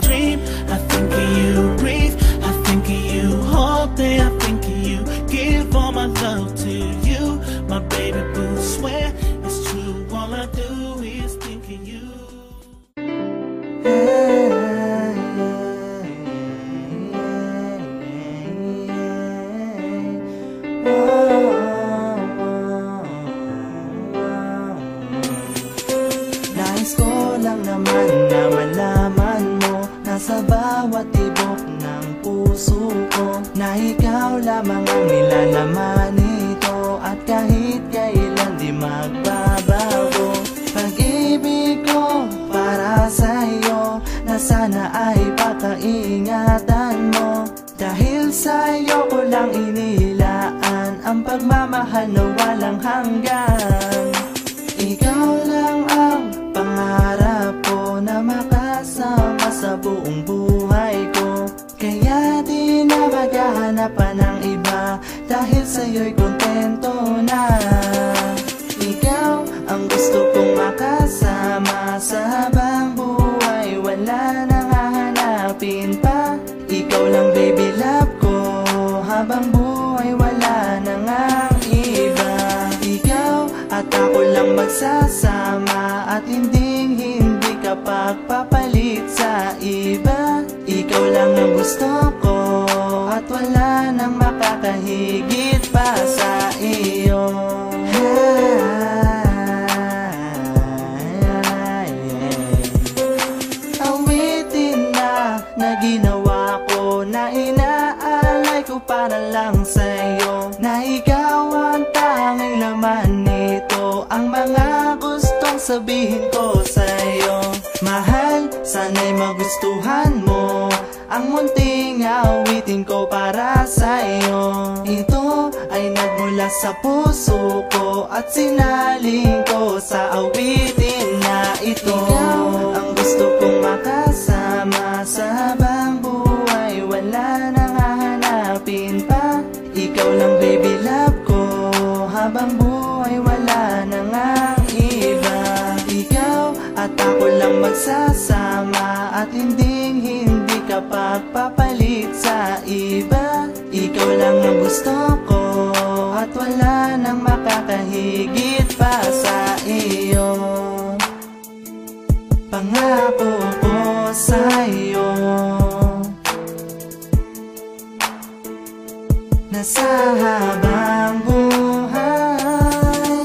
dream. I think of you breathe, I think of you all day, I think of you. Give all my love to you, my baby boo. Swear it's true, all I do is think of you. Nais ko lang naman na malaman mo na sa bawat tibok ng puso ko na ikaw lamang ang nilalaman nito, at kahit kailan di magbabago. Pag-ibig ko para sa'yo na sana ay pakaingatan mo, dahil sa'yo ko lang inilaan ang pagmamahal na walang hanggan. Ikaw lang ang pangarap ko na makasama sa buong buhay ko, kaya di na maghahanap pa ng iba, dahil sa'yo'y kontento na. Ikaw ang gusto kong makasama sa habang buhay, wala nang hahanapin pa. Ikaw lang baby love ko, habang buhay wala nang ang iba. Ikaw at ako lang magsasama, at hindi ka pagpapalit sa iba. Ikaw lang ang gusto ko, at wala nang makakahigit pa sa iyo. Awitin na ginawa ko, na inaalay ko para lang sa'yo, na ikaw ang tanging laman nito, ang mga gustong sabihin ko sa'yo. Mahal, sana'y magustuhan mo ang munting awitin ko para sa'yo. Ito ay nagmula sa puso ko, at sinaling ko sa awitin na ito. Ikaw ang gusto kong makasama sa habang buhay, wala nang hahanapin pa. Ikaw lang baby love ko, habang buhay wala nang ang iba. Ikaw at ako lang magsasama, at hindi ka pagpapalit sa iba. Ikaw lang ang gusto ko, at wala nang makakahigit pa sa iyo. Pangako ko sa'yo na sa habang buhay,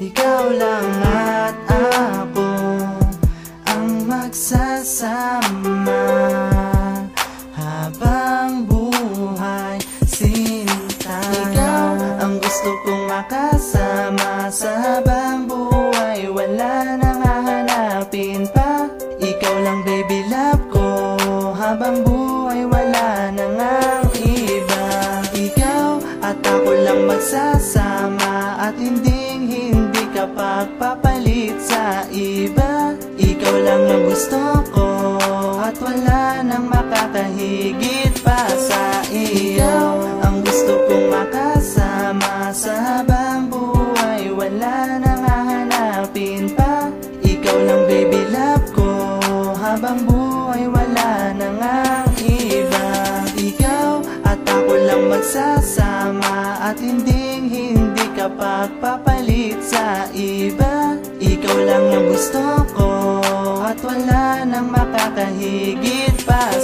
ikaw lang at ako ang magsasama habang buhay, sinta. Ikaw ang gusto kong makasama sa habang buhay, wala nang hahanapin pa. Ikaw lang baby love ko, habang buhay wala nang ang iba. Ikaw at ako lang magsasama, at hindi ka pagpapalit sa iba. Ikaw lang ang gusto ko, at wala nang makakahigit pa sa iyo. Ang gusto kong makasama sa habang buhay, wala nang hahanapin pa. Ikaw lang baby love ko, habang buhay wala nang ang iba. Ikaw at ako lang magsasama, at hindi ka pagpapalit sa iba. Ikaw lang ang gusto ko, at wala nang makakahigit pa